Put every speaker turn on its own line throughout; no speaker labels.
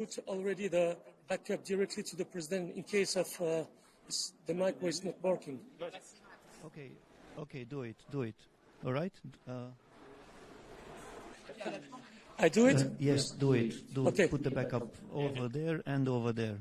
put already the backup directly to the president in case of the mic was not working.
Okay, do it. All right?
I do it?
Yes, do it.
Okay.
Put the backup over there and over there.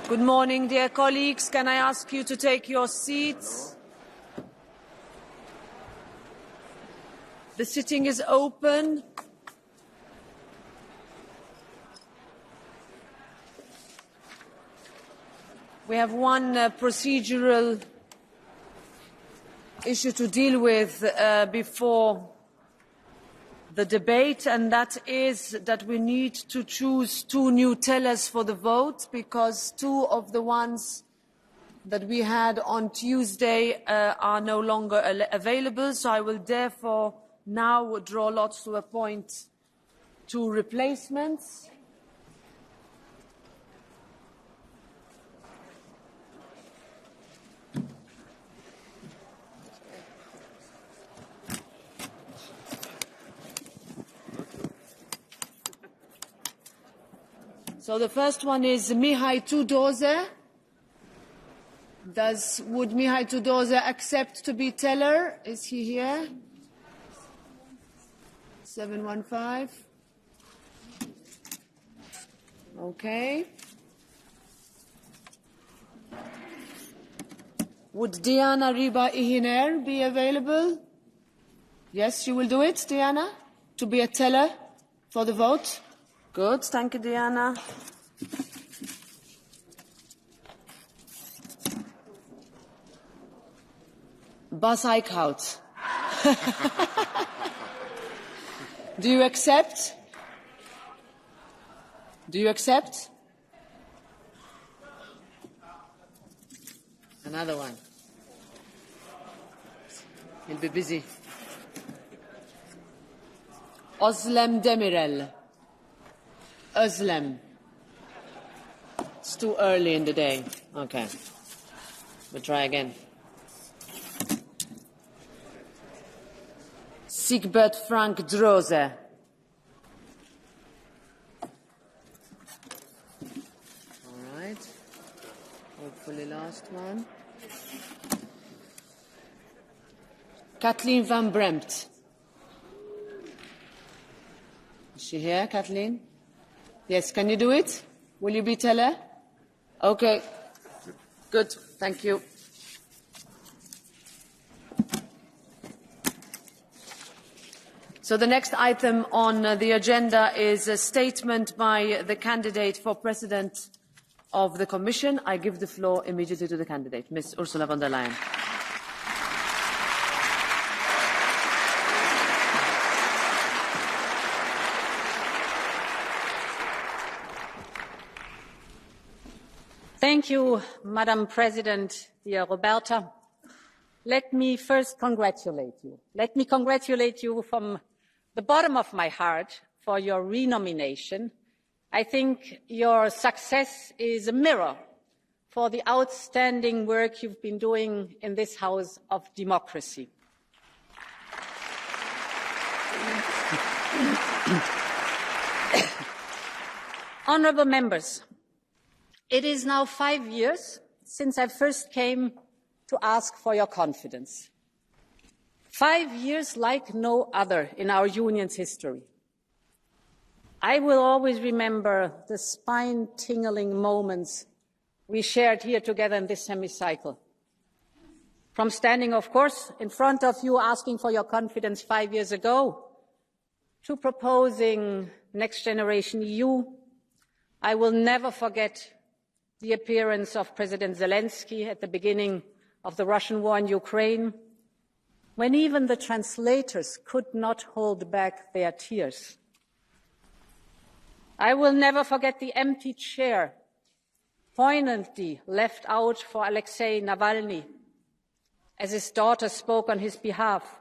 Good morning, dear colleagues. Can I ask you to take your seats? The sitting is open. We have one procedural issue to deal with before the debate, and that is that we need to choose 2 new tellers for the vote, because 2 of the ones that we had on Tuesday are no longer available. So I will therefore now draw lots to appoint 2 replacements. So the first one is Mihai Tudorze. Would Mihai Tudorze accept to be teller? Is he here? 715. Okay. Would Diana Riba Ihiner be available? Yes, you will do it, Diana? To be a teller for the vote? Good, thank you, Diana. Bas Eickhout. Do you accept? Do you accept? Another one. He'll be busy. Özlem Demirel. Özlem. It's too early in the day. Okay. We'll try again. Siegbert Frank Droze. All right. Hopefully last one. Kathleen van Bremt. Is she here, Kathleen? Yes, can you do it? Will you be teller? Okay. Good, thank you. So the next item on the agenda is a statement by the candidate for President of the Commission. I give the floor immediately to the candidate, Ms. Ursula von der Leyen.
Thank you, Madam President, dear Roberta. Let me first congratulate you. Let me congratulate you from the bottom of my heart for your renomination. I think your success is a mirror for the outstanding work you've been doing in this House of Democracy. Honourable members, it is now 5 years since I first came to ask for your confidence. 5 years like no other in our union's history. I will always remember the spine-tingling moments we shared here together in this hemicycle. From standing, of course, in front of you asking for your confidence 5 years ago, to proposing Next Generation EU, I will never forget the appearance of President Zelensky at the beginning of the Russian war in Ukraine, when even the translators could not hold back their tears. I will never forget the empty chair poignantly left out for Alexei Navalny as his daughter spoke on his behalf,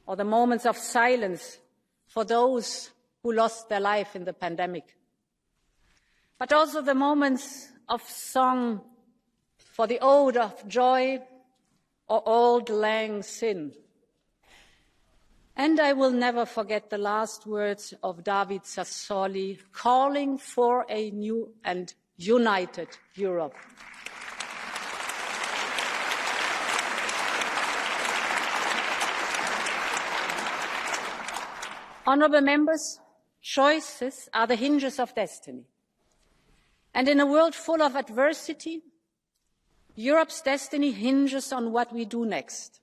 or the moments of silence for those who lost their life in the pandemic. But also the moments of song for the ode of joy or auld lang syne. And I will never forget the last words of David Sassoli calling for a new and united Europe. Honourable members, choices are the hinges of destiny. And in a world full of adversity, Europe's destiny hinges on what we do next.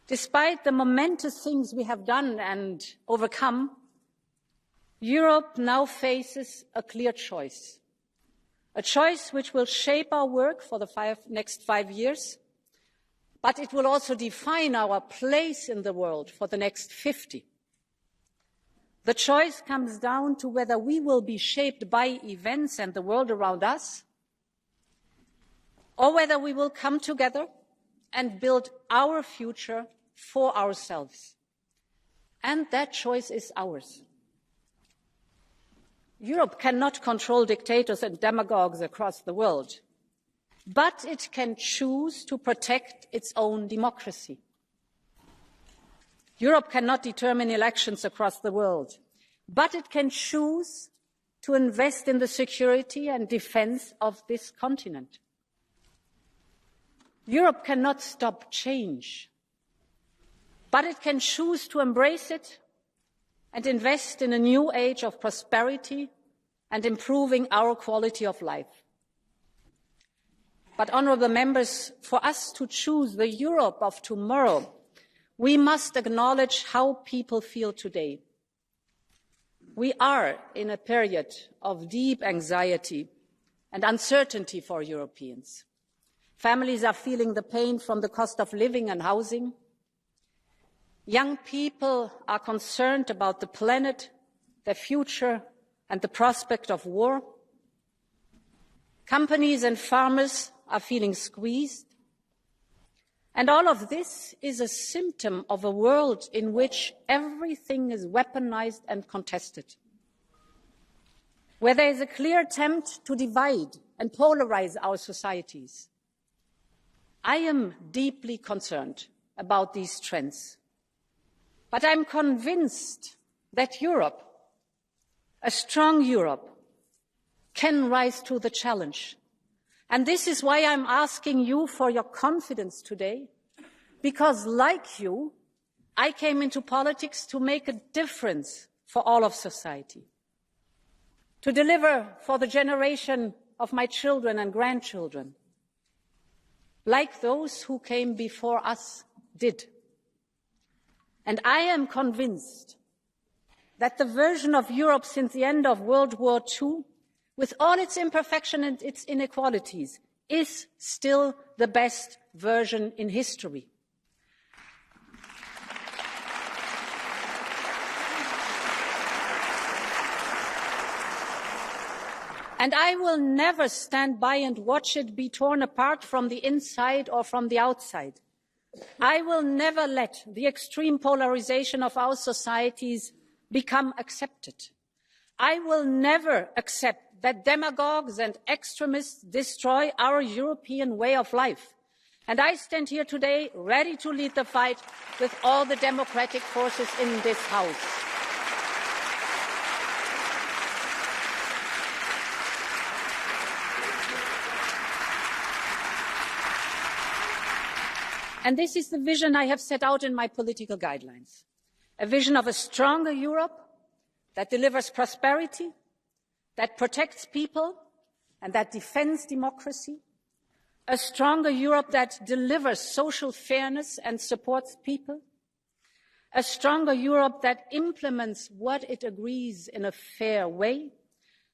Despite the momentous things we have done and overcome, Europe now faces a clear choice. A choice which will shape our work for the next 5 years, but it will also define our place in the world for the next 50. The choice comes down to whether we will be shaped by events and the world around us, or whether we will come together and build our future for ourselves. And that choice is ours. Europe cannot control dictators and demagogues across the world, but it can choose to protect its own democracy. Europe cannot determine elections across the world, but it can choose to invest in the security and defense of this continent. Europe cannot stop change, but it can choose to embrace it and invest in a new age of prosperity and improving our quality of life. But, honourable members, for us to choose the Europe of tomorrow, we must acknowledge how people feel today. We are in a period of deep anxiety and uncertainty for Europeans. Families are feeling the pain from the cost of living and housing. Young people are concerned about the planet, their future, and the prospect of war. Companies and farmers are feeling squeezed. And all of this is a symptom of a world in which everything is weaponized and contested, where there is a clear attempt to divide and polarize our societies. I am deeply concerned about these trends. But I'm convinced that Europe, a strong Europe, can rise to the challenge. And this is why I'm asking you for your confidence today, because like you, I came into politics to make a difference for all of society, to deliver for the generation of my children and grandchildren, like those who came before us did. And I am convinced that the version of Europe since the end of World War II, with all its imperfections and its inequalities, is still the best version in history. And I will never stand by and watch it be torn apart from the inside or from the outside. I will never let the extreme polarization of our societies become accepted. I will never accept that demagogues and extremists destroy our European way of life. And I stand here today ready to lead the fight with all the democratic forces in this House. And this is the vision I have set out in my political guidelines. A vision of a stronger Europe that delivers prosperity, that protects people, and that defends democracy. A stronger Europe that delivers social fairness and supports people. A stronger Europe that implements what it agrees in a fair way,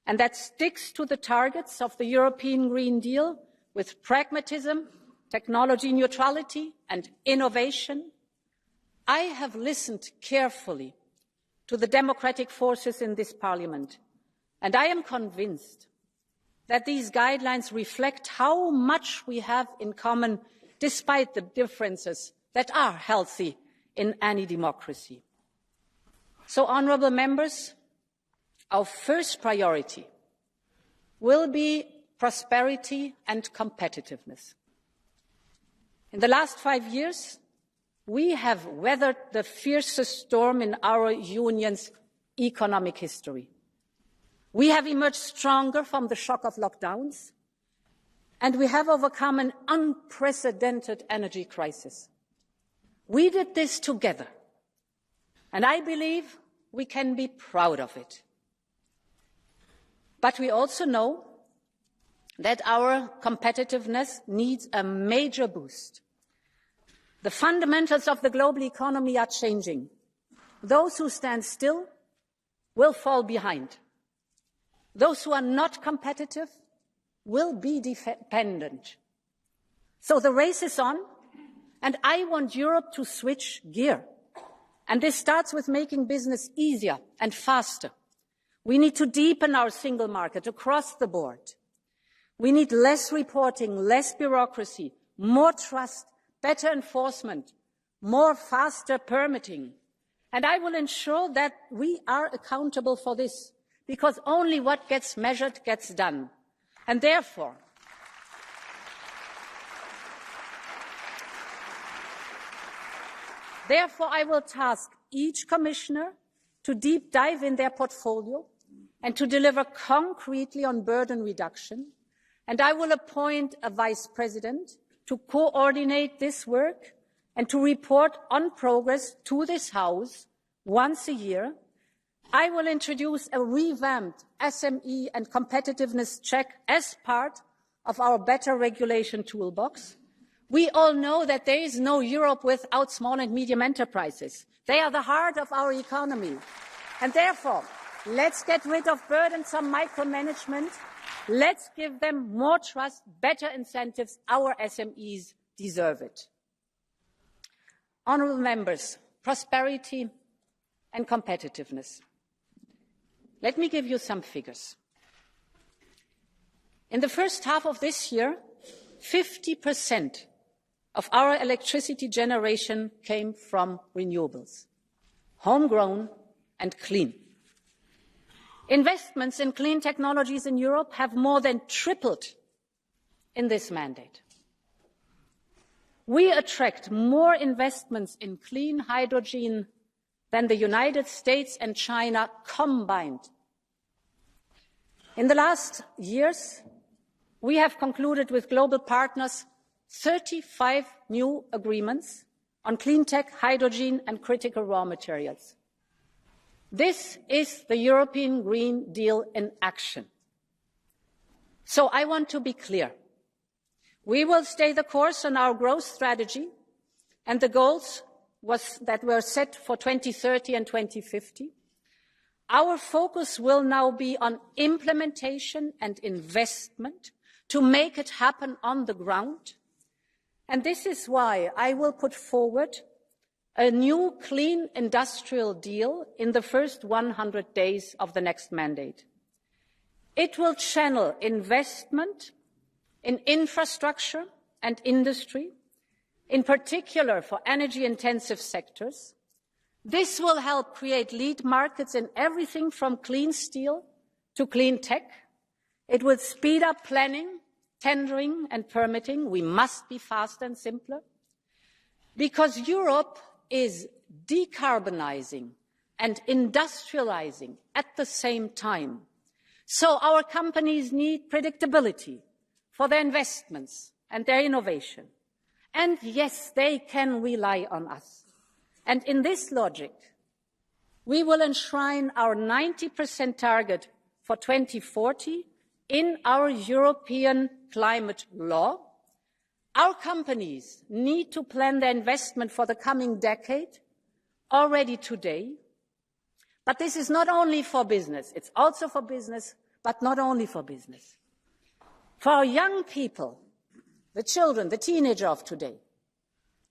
and that sticks to the targets of the European Green Deal with pragmatism, technology neutrality and innovation. I have listened carefully to the democratic forces in this Parliament, and I am convinced that these guidelines reflect how much we have in common, despite the differences that are healthy in any democracy. So, honourable members, our first priority will be prosperity and competitiveness. In the last 5 years, we have weathered the fiercest storm in our union's economic history. We have emerged stronger from the shock of lockdowns, and we have overcome an unprecedented energy crisis. We did this together, and I believe we can be proud of it. But we also know that our competitiveness needs a major boost. The fundamentals of the global economy are changing. Those who stand still will fall behind. Those who are not competitive will be dependent. So the race is on, and I want Europe to switch gear. And this starts with making business easier and faster. We need to deepen our single market across the board. We need less reporting, less bureaucracy, more trust, better enforcement, more faster permitting. And I will ensure that we are accountable for this, because only what gets measured gets done. And therefore, I will task each commissioner to deep dive in their portfolio and to deliver concretely on burden reduction. And I will appoint a vice president to coordinate this work and to report on progress to this House once a year. I will introduce a revamped SME and competitiveness check as part of our better regulation toolbox. We all know that there is no Europe without small and medium enterprises. They are the heart of our economy. And therefore, let's get rid of burdensome micromanagement. Let's give them more trust, better incentives. Our SMEs deserve it. Honourable members, prosperity and competitiveness. Let me give you some figures. In the first half of this year, 50% of our electricity generation came from renewables, homegrown and clean. Investments in clean technologies in Europe have more than tripled in this mandate. We attract more investments in clean hydrogen than the United States and China combined. In the last years, we have concluded with global partners 35 new agreements on clean tech, hydrogen and critical raw materials. This is the European Green Deal in action. So I want to be clear. We will stay the course on our growth strategy and the goals that were set for 2030 and 2050. Our focus will now be on implementation and investment to make it happen on the ground. And this is why I will put forward a new clean industrial deal in the first 100 days of the next mandate. It will channel investment in infrastructure and industry, in particular for energy-intensive sectors. This will help create lead markets in everything from clean steel to clean tech. It will speed up planning, tendering and permitting. We must be faster and simpler, because Europe is decarbonizing and industrializing at the same time. So our companies need predictability for their investments and their innovation. And yes, they can rely on us. And in this logic, we will enshrine our 90% target for 2040 in our European climate law. Our companies need to plan their investment for the coming decade already today. But this is not only for business, it's also for business, but not only for business. For our young people, the children, the teenagers of today,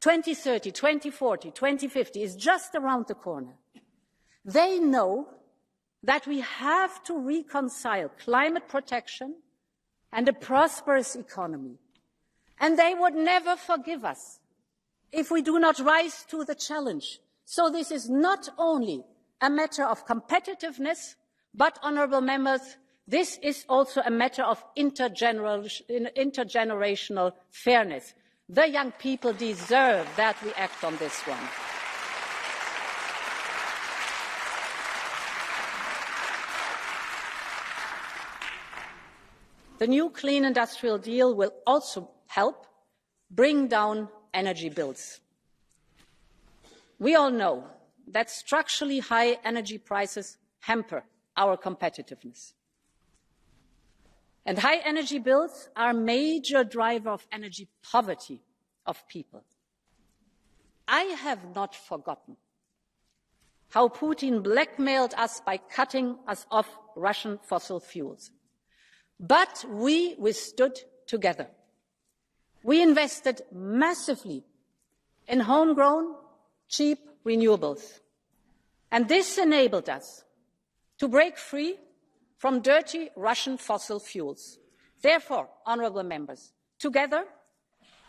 2030, 2040, 2050 is just around the corner. They know that we have to reconcile climate protection and a prosperous economy. And they would never forgive us if we do not rise to the challenge. So this is not only a matter of competitiveness, but, honourable members, this is also a matter of intergenerational fairness. The young people deserve that we act on this one. The new clean industrial deal will also help bring down energy bills. We all know that structurally high energy prices hamper our competitiveness. And high energy bills are a major driver of energy poverty of people. I have not forgotten how Putin blackmailed us by cutting us off Russian fossil fuels. But we withstood together. We invested massively in homegrown, cheap renewables. And this enabled us to break free from dirty Russian fossil fuels. Therefore, honourable members, together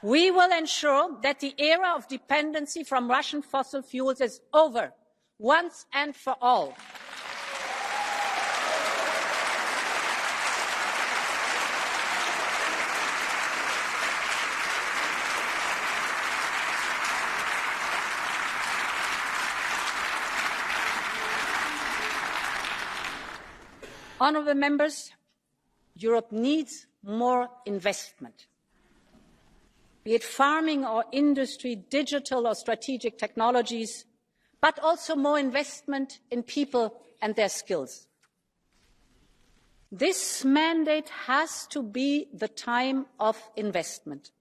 we will ensure that the era of dependency from Russian fossil fuels is over, once and for all. Honourable members, Europe needs more investment, be it farming or industry, digital or strategic technologies, but also more investment in people and their skills. This mandate has to be the time of investment.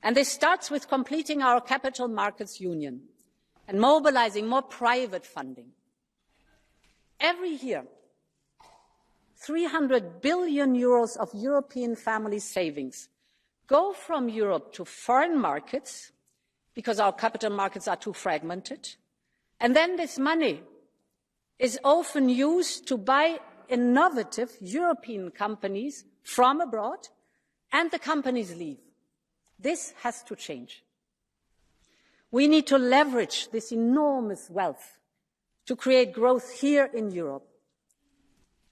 And this starts with completing our capital markets union and mobilising more private funding. Every year, 300 billion euros of European family savings go from Europe to foreign markets because our capital markets are too fragmented. And then this money is often used to buy innovative European companies from abroad, and the companies leave. This has to change. We need to leverage this enormous wealth to create growth here in Europe.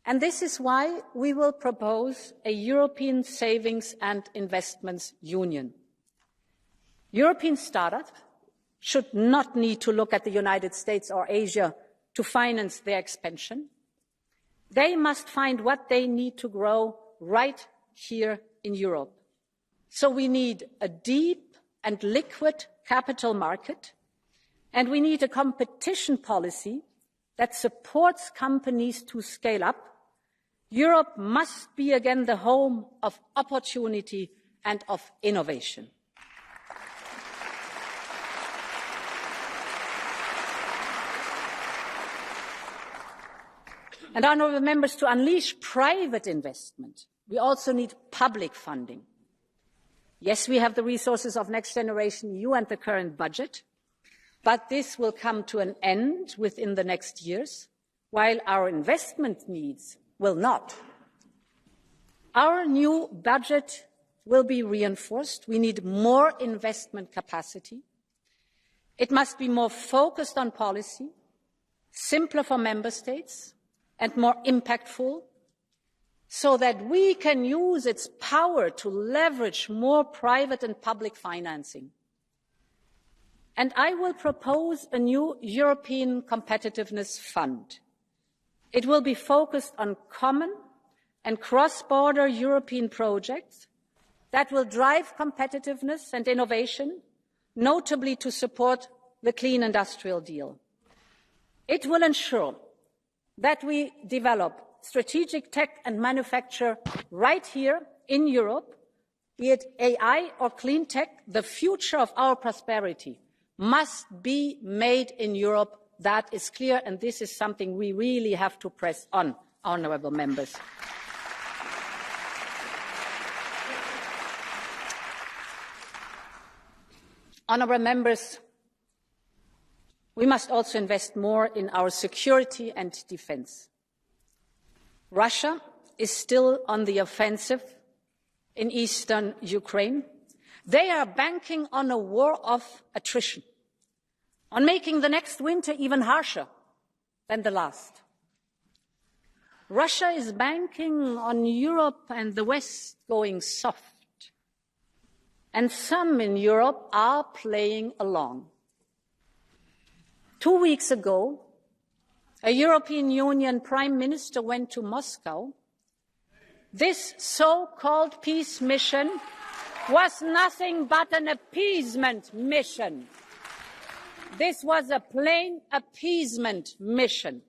And this is why we will propose a European Savings and Investments Union. European startups should not need to look at the United States or Asia to finance their expansion. They must find what they need to grow right here in Europe. So we need a deep and liquid capital market, and we need a competition policy that supports companies to scale up. Europe must be again the home of opportunity and of innovation. And honourable members, to unleash private investment, we also need public funding. Yes, we have the resources of Next Generation EU and the current budget, but this will come to an end within the next years, while our investment needs will not. Our new budget will be reinforced. We need more investment capacity. It must be more focused on policy, simpler for member states, and more impactful, so that we can use its power to leverage more private and public financing. And I will propose a new European Competitiveness Fund. It will be focused on common and cross-border European projects that will drive competitiveness and innovation, notably to support the Clean Industrial Deal. It will ensure that we develop strategic tech and manufacture right here in Europe, be it AI or clean tech. The future of our prosperity must be made in Europe. That is clear, and this is something we really have to press on, honourable members. Honourable members, we must also invest more in our security and defence. Russia is still on the offensive in eastern Ukraine. They are banking on a war of attrition, on making the next winter even harsher than the last. Russia is banking on Europe and the West going soft, and some in Europe are playing along. 2 weeks ago, a European Union Prime Minister went to Moscow. This so-called peace mission was nothing but an appeasement mission. This was a plain appeasement mission.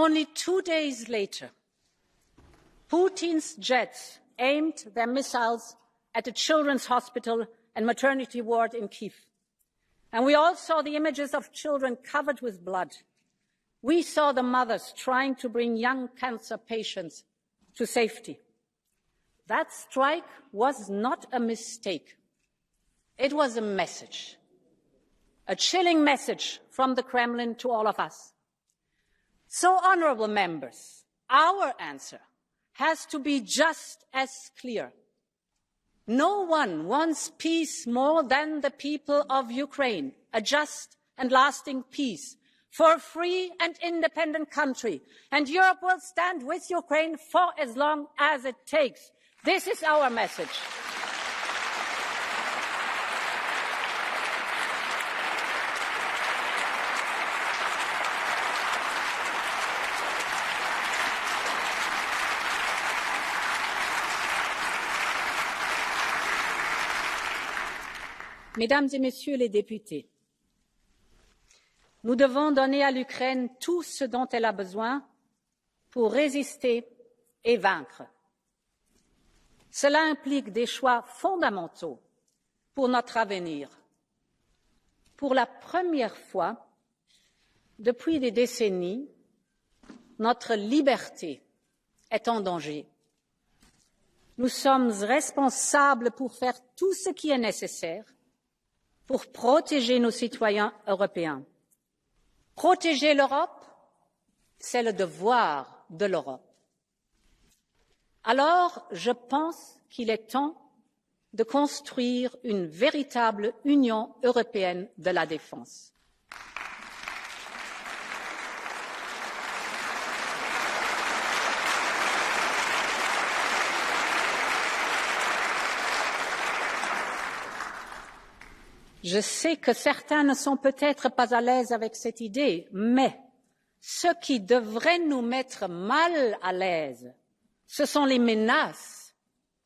only 2 days later, Putin's jets aimed their missiles at a children's hospital and maternity ward in Kyiv. And we all saw the images of children covered with blood. We saw the mothers trying to bring young cancer patients to safety. That strike was not a mistake. It was a message, a chilling message from the Kremlin to all of us. So, honourable members, our answer has to be just as clear. No one wants peace more than the people of Ukraine, a just and lasting peace for a free and independent country. And Europe will stand with Ukraine for as long as it takes. This is our message. Mesdames et Messieurs les députés, nous devons donner à l'Ukraine tout ce dont elle a besoin pour résister et vaincre. Cela implique des choix fondamentaux pour notre avenir. Pour la première fois depuis des décennies, notre liberté est en danger. Nous sommes responsables pour faire tout ce qui est nécessaire pour protéger nos citoyens européens. Protéger l'Europe, c'est le devoir de l'Europe. Alors, je pense qu'il est temps de construire une véritable Union européenne de la défense. Je sais que certains ne sont peut-être pas à l'aise avec cette idée, mais ce qui devrait nous mettre mal à l'aise, ce sont les menaces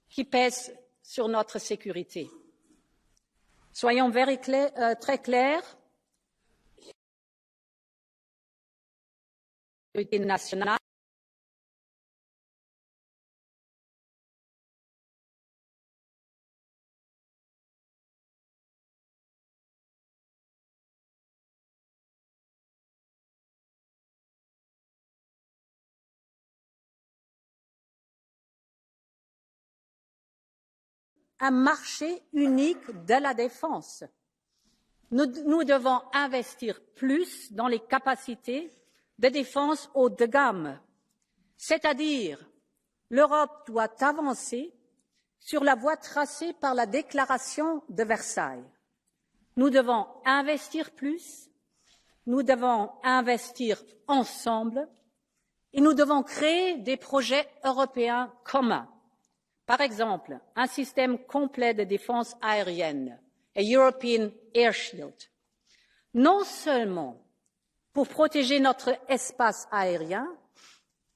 qui pèsent sur notre sécurité. Soyons très clairs. La sécurité nationale un marché unique de la défense. Nous devons investir plus dans les capacités de défense haut de gamme, c'est-à-dire l'Europe doit avancer sur la voie tracée par la déclaration de Versailles. Nous devons investir plus, nous devons investir ensemble et nous devons créer des projets européens communs. Par exemple, un système complet de défense aérienne, a European Air Shield, non seulement pour protéger notre espace aérien,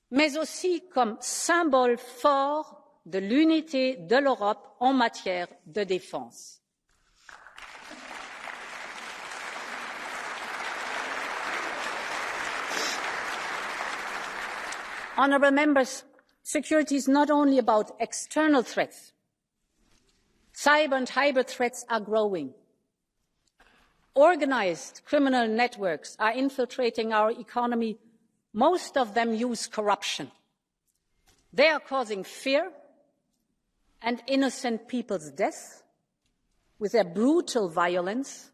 mais aussi comme symbole fort de l'unité de l'Europe en matière de défense. Honourable members, security is not only about external threats. Cyber and hybrid threats are growing. Organised criminal networks are infiltrating our economy. Most of them use corruption. They are causing fear and innocent people's death with their brutal violence.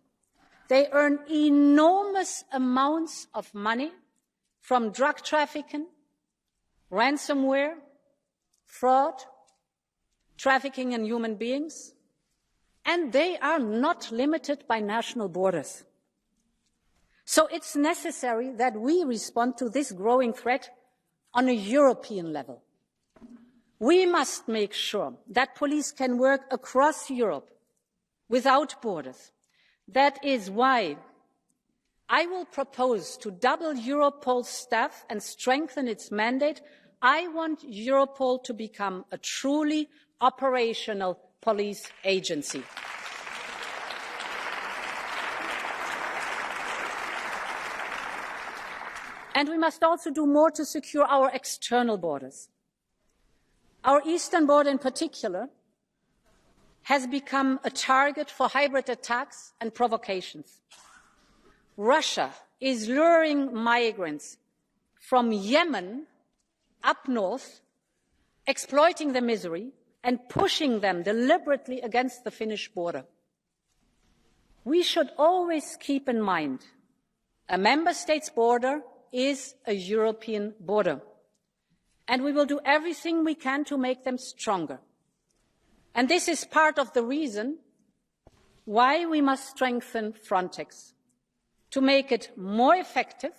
They earn enormous amounts of money from drug trafficking, ransomware, fraud, trafficking in human beings, and they are not limited by national borders. So it's necessary that we respond to this growing threat on a European level. We must make sure that police can work across Europe without borders. That is why I will propose to double Europol's staff and strengthen its mandate. I want Europol to become a truly operational police agency. And we must also do more to secure our external borders. Our eastern border in particular has become a target for hybrid attacks and provocations. Russia is luring migrants from Yemen up north, exploiting their misery and pushing them deliberately against the Finnish border. We should always keep in mind a member state's border is a European border, and we will do everything we can to make them stronger. And this is part of the reason why we must strengthen Frontex, to make it more effective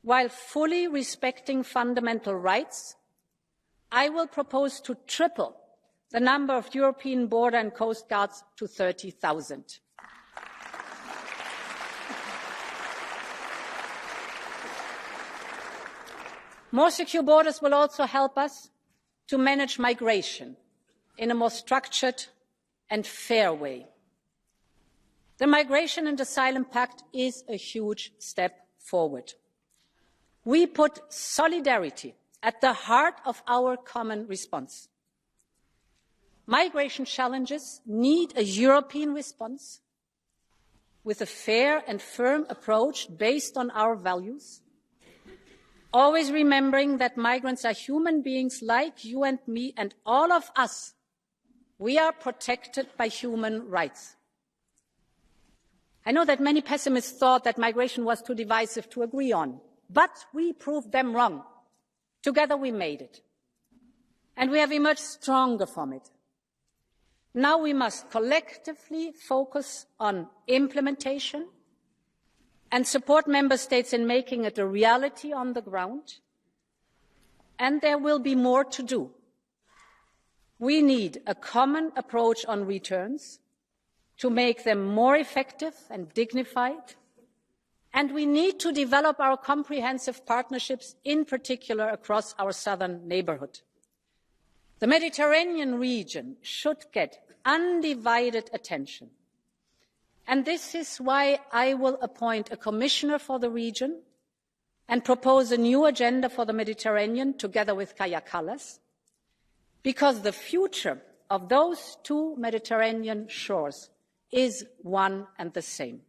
while fully respecting fundamental rights. I will propose to triple the number of European border and coast guards to 30,000. More secure borders will also help us to manage migration in a more structured and fair way. The Migration and Asylum Pact is a huge step forward. We put solidarity at the heart of our common response. Migration challenges need a European response with a fair and firm approach based on our values, always remembering that migrants are human beings like you and me, and all of us. We are protected by human rights. I know that many pessimists thought that migration was too divisive to agree on, but we proved them wrong. Together we made it, and we have emerged stronger from it. Now we must collectively focus on implementation and support member states in making it a reality on the ground, and there will be more to do. We need a common approach on returns to make them more effective and dignified, and we need to develop our comprehensive partnerships, in particular across our southern neighbourhood. The Mediterranean region should get undivided attention. And this is why I will appoint a commissioner for the region and propose a new agenda for the Mediterranean together with Kaja Kallas, because the future of those two Mediterranean shores is one and the same.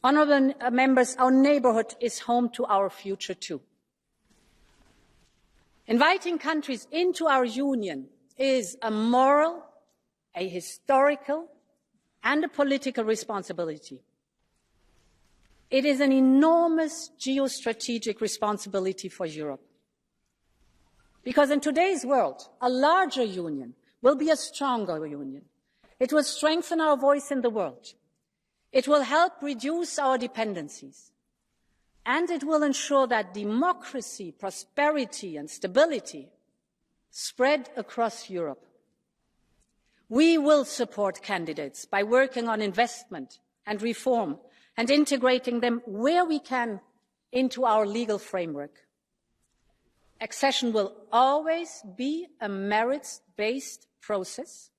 Honourable members, our neighbourhood is home to our future too. Inviting countries into our union is a moral, a historical, and a political responsibility. It is an enormous geostrategic responsibility for Europe. Because in today's world, a larger union will be a stronger union. It will strengthen our voice in the world. It will help reduce our dependencies. And it will ensure that democracy, prosperity and stability spread across Europe. We will support candidates by working on investment and reform and integrating them where we can into our legal framework. Accession will always be a merits-based process,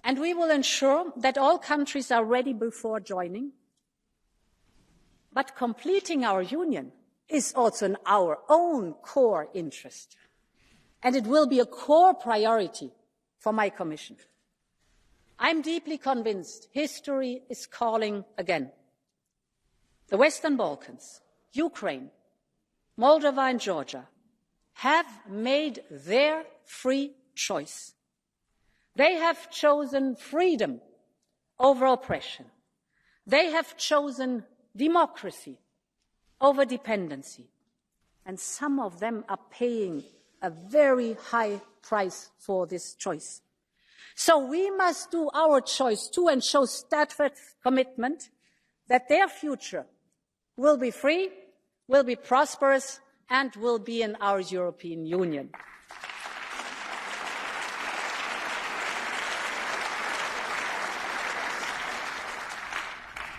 and we will ensure that all countries are ready before joining. But completing our union is also in our own core interest, and it will be a core priority for my Commission. I'm deeply convinced history is calling again. The Western Balkans, Ukraine, Moldova and Georgia have made their free choice. They have chosen freedom over oppression. They have chosen democracy over dependency. And some of them are paying a very high price for this choice. So we must do our choice too and show steadfast commitment that their future will be free, will be prosperous, and will be in our European Union.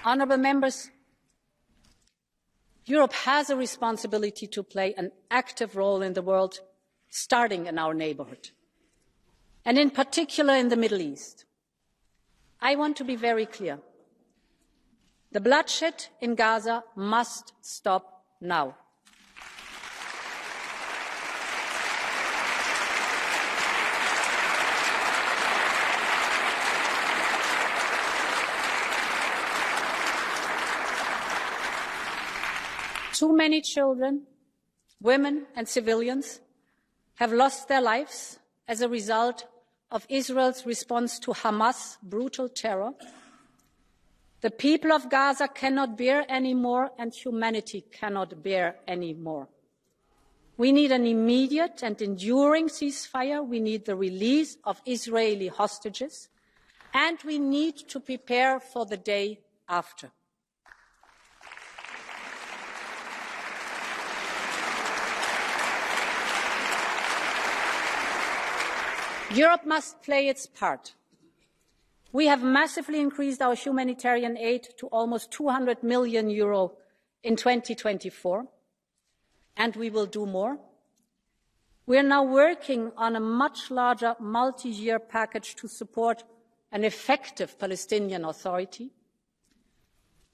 Honourable members, Europe has a responsibility to play an active role in the world, starting in our neighbourhood. and in particular in the Middle East. I want to be very clear. The bloodshed in Gaza must stop now. Too many children, women and civilians have lost their lives as a result of Israel's response to Hamas' brutal terror. The people of Gaza cannot bear any more, and humanity cannot bear any more. We need an immediate and enduring ceasefire. We need the release of Israeli hostages, and we need to prepare for the day after. Europe must play its part. We have massively increased our humanitarian aid to almost €200 million in 2024, and we will do more. We are now working on a much larger multi-year package to support an effective Palestinian Authority.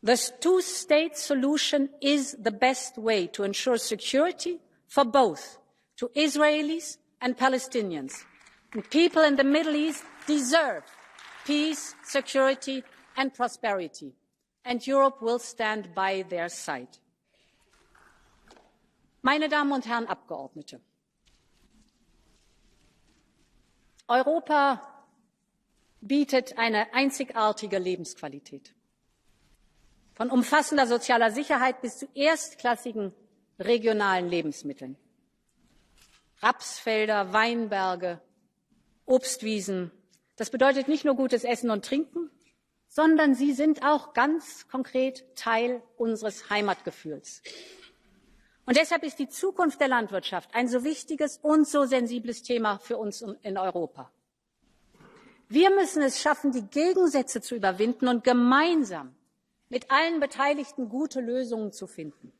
The two-state solution is the best way to ensure security for both, to Israelis and Palestinians. And people in the Middle East deserve peace, security and prosperity, and Europe will stand by their side. Meine Damen und Herren Abgeordnete, Europa bietet eine einzigartige Lebensqualität. Von umfassender sozialer Sicherheit bis zu erstklassigen regionalen Lebensmitteln. Rapsfelder, Weinberge, Obstwiesen. Das bedeutet nicht nur gutes Essen und Trinken, sondern sie sind auch ganz konkret Teil unseres Heimatgefühls. Und deshalb ist die Zukunft der Landwirtschaft ein so wichtiges und so sensibles Thema für uns in Europa. Wir müssen es schaffen, die Gegensätze zu überwinden und gemeinsam mit allen Beteiligten gute Lösungen zu finden.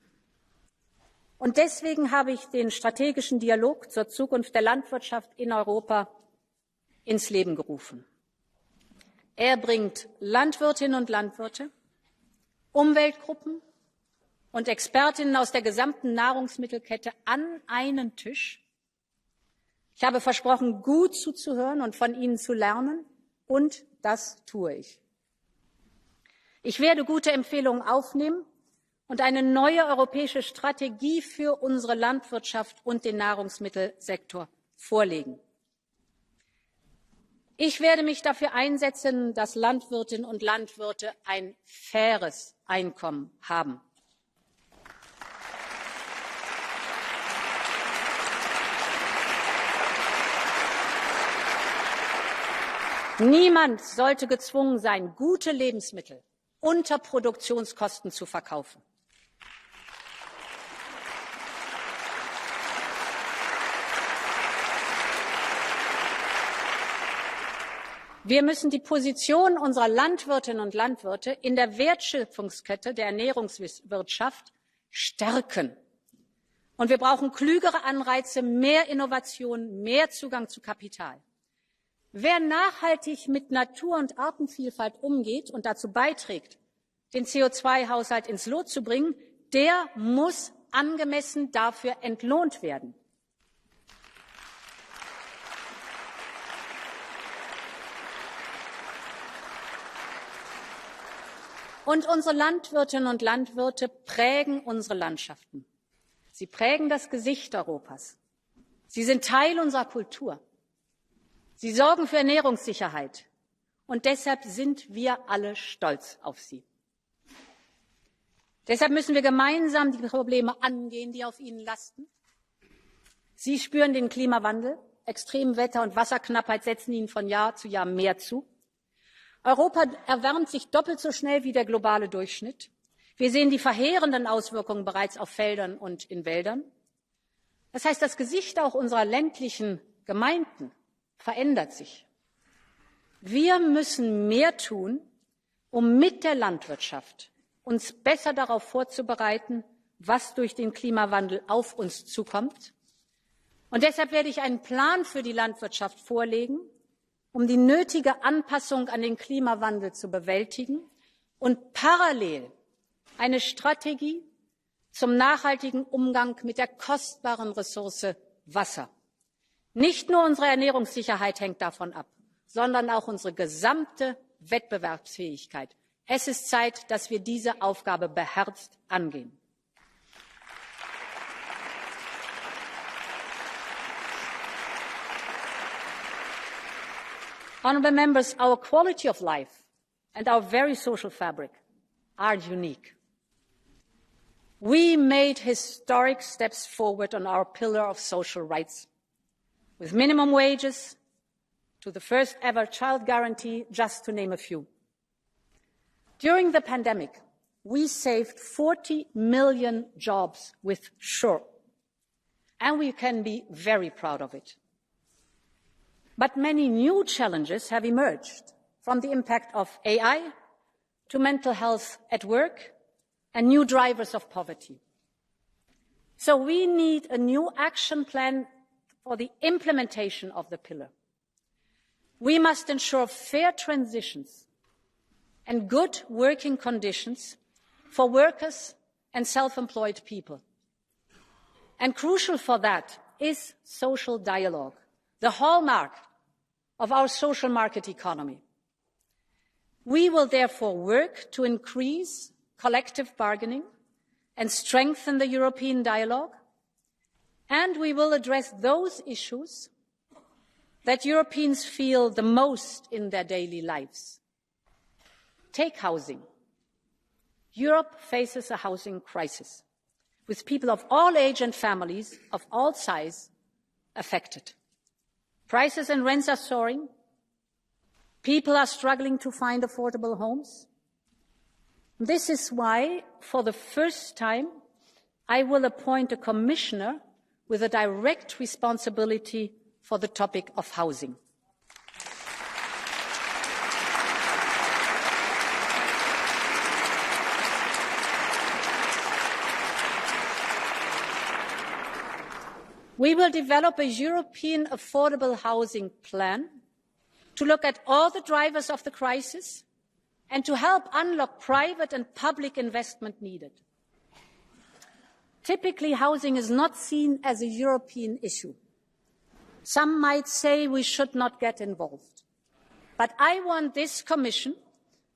Und deswegen habe ich den strategischen Dialog zur Zukunft der Landwirtschaft in Europa ins Leben gerufen. Er bringt Landwirtinnen und Landwirte, Umweltgruppen und Expertinnen aus der gesamten Nahrungsmittelkette an einen Tisch. Ich habe versprochen, gut zuzuhören und von ihnen zu lernen, und das tue ich. Ich werde gute Empfehlungen aufnehmen und eine neue europäische Strategie für unsere Landwirtschaft und den Nahrungsmittelsektor vorlegen. Ich werde mich dafür einsetzen, dass Landwirtinnen und Landwirte ein faires Einkommen haben. Niemand sollte gezwungen sein, gute Lebensmittel unter Produktionskosten zu verkaufen. Wir müssen die Position unserer Landwirtinnen und Landwirte in der Wertschöpfungskette der Ernährungswirtschaft stärken. Und wir brauchen klügere Anreize, mehr Innovation, mehr Zugang zu Kapital. Wer nachhaltig mit Natur- und Artenvielfalt umgeht und dazu beiträgt, den CO2-Haushalt ins Lot zu bringen, der muss angemessen dafür entlohnt werden. Und unsere Landwirtinnen und Landwirte prägen unsere Landschaften. Sie prägen das Gesicht Europas. Sie sind Teil unserer Kultur. Sie sorgen für Ernährungssicherheit. Und deshalb sind wir alle stolz auf sie. Deshalb müssen wir gemeinsam die Probleme angehen, die auf ihnen lasten. Sie spüren den Klimawandel. Extremwetter und Wasserknappheit setzen ihnen von Jahr zu Jahr mehr zu. Europa erwärmt sich doppelt so schnell wie der globale Durchschnitt. Wir sehen die verheerenden Auswirkungen bereits auf Feldern und in Wäldern. Das heißt, das Gesicht auch unserer ländlichen Gemeinden verändert sich. Wir müssen mehr tun, um mit der Landwirtschaft uns besser darauf vorzubereiten, was durch den Klimawandel auf uns zukommt. Und deshalb werde ich einen Plan für die Landwirtschaft vorlegen, um die nötige Anpassung an den Klimawandel zu bewältigen und parallel eine Strategie zum nachhaltigen Umgang mit der kostbaren Ressource Wasser. Nicht nur unsere Ernährungssicherheit hängt davon ab, sondern auch unsere gesamte Wettbewerbsfähigkeit. Es ist Zeit, dass wir diese Aufgabe beherzt angehen. Honourable members, our quality of life and our very social fabric are unique. We made historic steps forward on our pillar of social rights, with minimum wages to the first ever child guarantee, just to name a few. During the pandemic, we saved 40 million jobs with SURE, and we can be very proud of it. But many new challenges have emerged, from the impact of AI to mental health at work and new drivers of poverty. So we need a new action plan for the implementation of the pillar. We must ensure fair transitions and good working conditions for workers and self-employed people. And crucial for that is social dialogue, the hallmark of our social market economy. We will therefore work to increase collective bargaining and strengthen the European dialogue, and we will address those issues that Europeans feel the most in their daily lives. Take housing. Europe faces a housing crisis, with people of all age and families of all size affected. Prices and rents are soaring. People are struggling to find affordable homes. This is why, for the first time, I will appoint a commissioner with a direct responsibility for the topic of housing. We will develop a European affordable housing plan to look at all the drivers of the crisis and to help unlock private and public investment needed. Typically, housing is not seen as a European issue. Some might say we should not get involved. But I want this Commission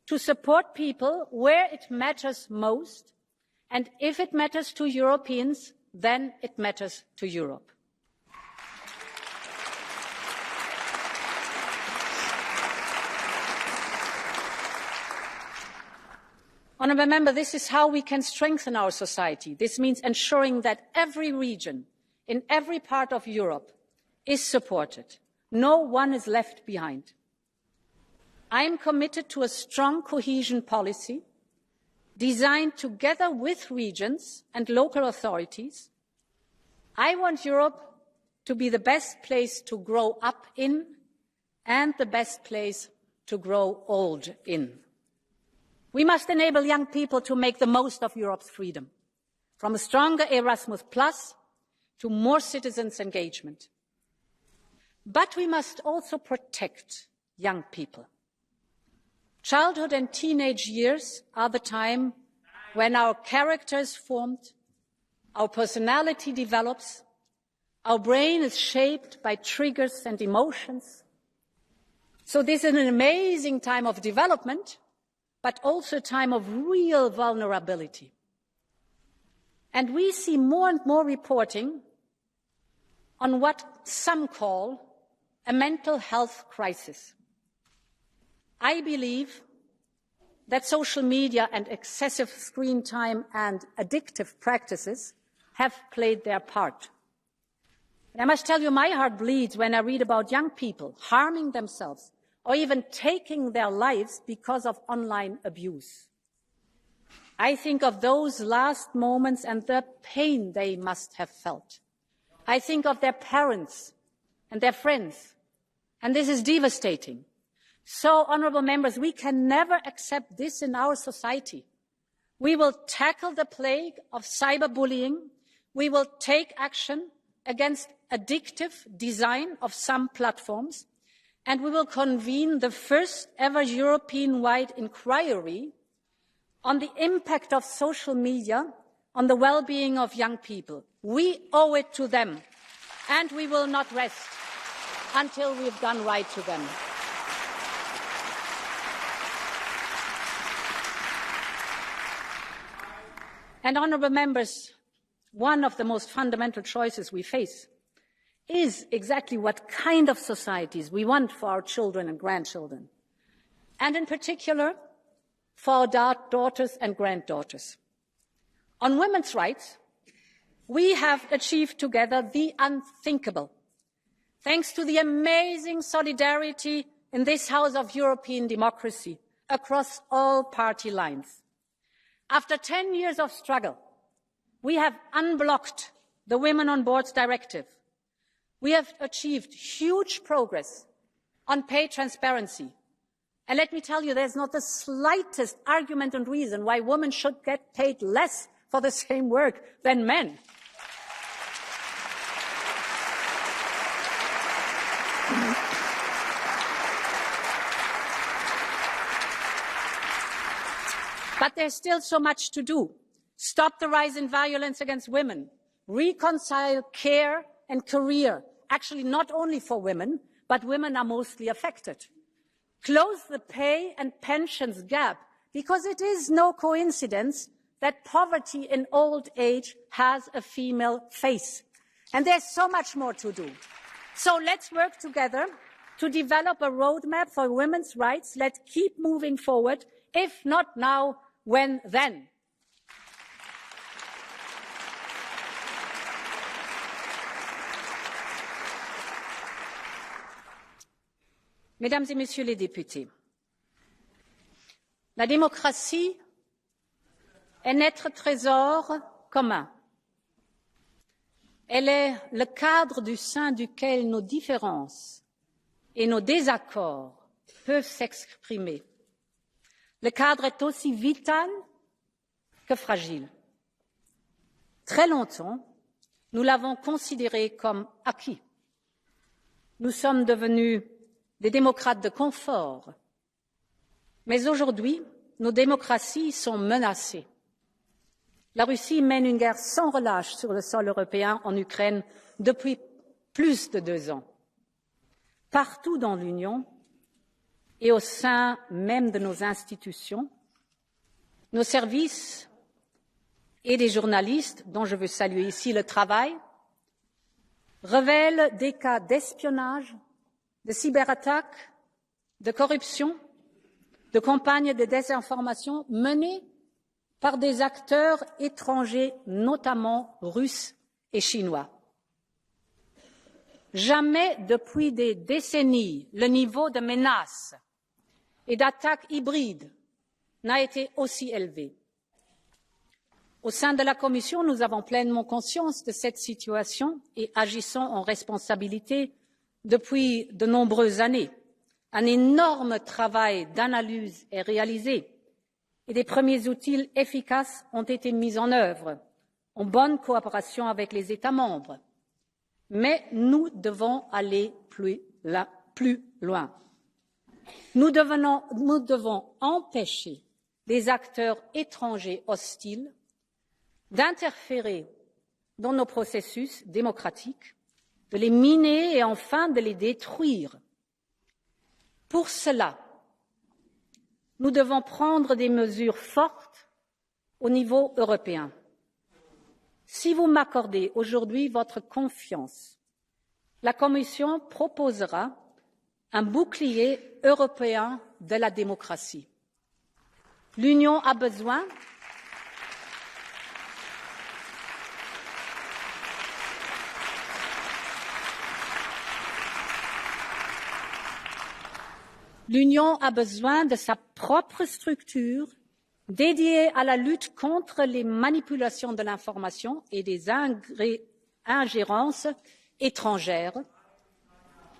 to support people where it matters most, and if it matters to Europeans, then it matters to Europe. Honourable Member, this is how we can strengthen our society. This means ensuring that every region in every part of Europe is supported. No one is left behind. I am committed to a strong cohesion policy designed together with regions and local authorities. I want Europe to be the best place to grow up in and the best place to grow old in. We must enable young people to make the most of Europe's freedom, from a stronger Erasmus Plus to more citizens' engagement. But we must also protect young people. Childhood and teenage years are the time when our character is formed, our personality develops, our brain is shaped by triggers and emotions. So this is an amazing time of development, but also a time of real vulnerability. And we see more and more reporting on what some call a mental health crisis. I believe that social media and excessive screen time and addictive practices have played their part. And I must tell you, my heart bleeds when I read about young people harming themselves or even taking their lives because of online abuse. I think of those last moments and the pain they must have felt. I think of their parents and their friends, and this is devastating. So, honourable members, we can never accept this in our society. We will tackle the plague of cyberbullying. We will take action against addictive design of some platforms. and we will convene the first ever European-wide inquiry on the impact of social media on the well-being of young people. We owe it to them, and we will not rest until we've done right to them. And honourable members, one of the most fundamental choices we face is exactly what kind of societies we want for our children and grandchildren, and in particular for our daughters and granddaughters. On women's rights, we have achieved together the unthinkable, thanks to the amazing solidarity in this House of European democracy across all party lines. After 10 years of struggle, we have unblocked the Women on Boards Directive. We have achieved huge progress on pay transparency. And let me tell you, there's not the slightest argument and reason why women should get paid less for the same work than men. But there's still so much to do. Stop the rise in violence against women, reconcile care and career, actually not only for women, but women are mostly affected. Close the pay and pensions gap, because it is no coincidence that poverty in old age has a female face. And there's so much more to do. So let's work together to develop a roadmap for women's rights. Let's keep moving forward. If not now, when then? Mesdames et Messieurs les députés, la démocratie est notre trésor commun. Elle est le cadre du sein duquel nos différences et nos désaccords peuvent s'exprimer. Le cadre est aussi vital que fragile. Très longtemps, nous l'avons considéré comme acquis. Nous sommes devenus des démocrates de confort. Mais aujourd'hui, nos démocraties sont menacées. La Russie mène une guerre sans relâche sur le sol européen en Ukraine depuis plus de 2 ans. Partout dans l'Union et au sein même de nos institutions, nos services et des journalistes, dont je veux saluer ici le travail, révèlent des cas d'espionnage, de cyberattaques, de corruption, de campagnes de désinformation menées par des acteurs étrangers, notamment russes et chinois. Jamais depuis des décennies, le niveau de menaces et d'attaques hybrides n'a été aussi élevé. Au sein de la Commission, nous avons pleinement conscience de cette situation et agissons en responsabilité depuis de nombreuses années. Un énorme travail d'analyse est réalisé et des premiers outils efficaces ont été mis en œuvre, en bonne coopération avec les États membres. Mais nous devons aller plus loin. Nous devons empêcher les acteurs étrangers hostiles d'interférer dans nos processus démocratiques, de les miner et enfin de les détruire. Pour cela, nous devons prendre des mesures fortes au niveau européen. Si vous m'accordez aujourd'hui votre confiance, la Commission proposera un bouclier européen de la démocratie. L'Union a besoin de sa propre structure dédiée à la lutte contre les manipulations de l'information et des ingérences étrangères.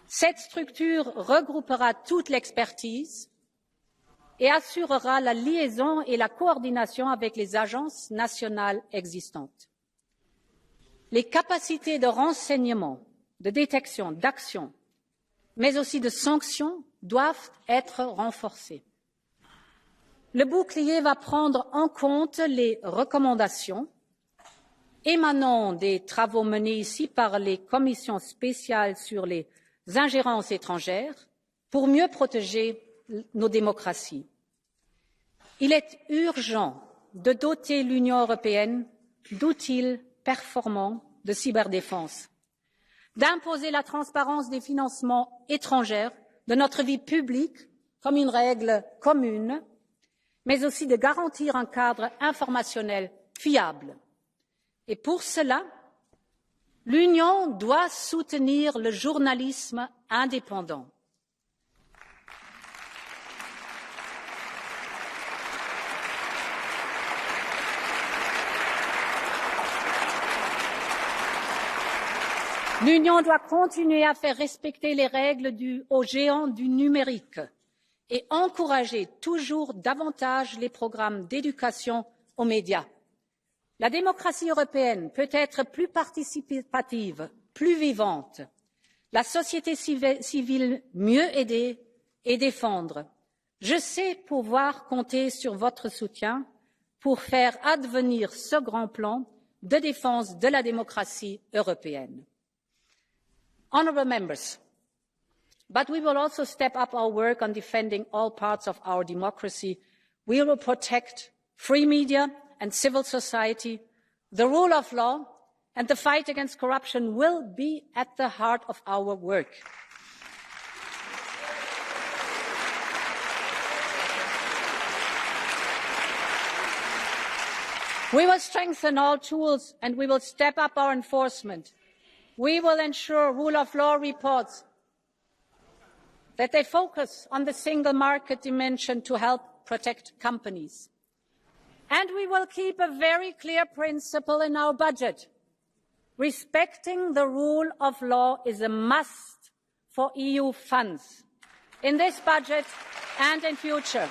Cette structure regroupera toute l'expertise et assurera la liaison et la coordination avec les agences nationales existantes. Les capacités de renseignement, de détection, d'action mais aussi de sanctions doivent être renforcées. Le bouclier va prendre en compte les recommandations émanant des travaux menés ici par les commissions spéciales sur les ingérences étrangères pour mieux protéger nos démocraties. Il est urgent de doter l'Union européenne d'outils performants de cyberdéfense, d'imposer la transparence des financements étrangers de notre vie publique comme une règle commune, mais aussi de garantir un cadre informationnel fiable. Et pour cela, l'Union doit soutenir le journalisme indépendant. L'Union doit continuer à faire respecter les règles aux géants du numérique et encourager toujours davantage les programmes d'éducation aux médias. La démocratie européenne peut être plus participative, plus vivante, la société civile mieux aider et défendre. Je sais pouvoir compter sur votre soutien pour faire advenir ce grand plan de défense de la démocratie européenne. Honourable members, but we will also step up our work on defending all parts of our democracy. We will protect free media and civil society. The rule of law and the fight against corruption will be at the heart of our work. We will strengthen all tools and we will step up our enforcement. We will ensure rule of law reports that they focus on the single market dimension to help protect companies. And we will keep a very clear principle in our budget. Respecting the rule of law is a must for EU funds in this budget and in future.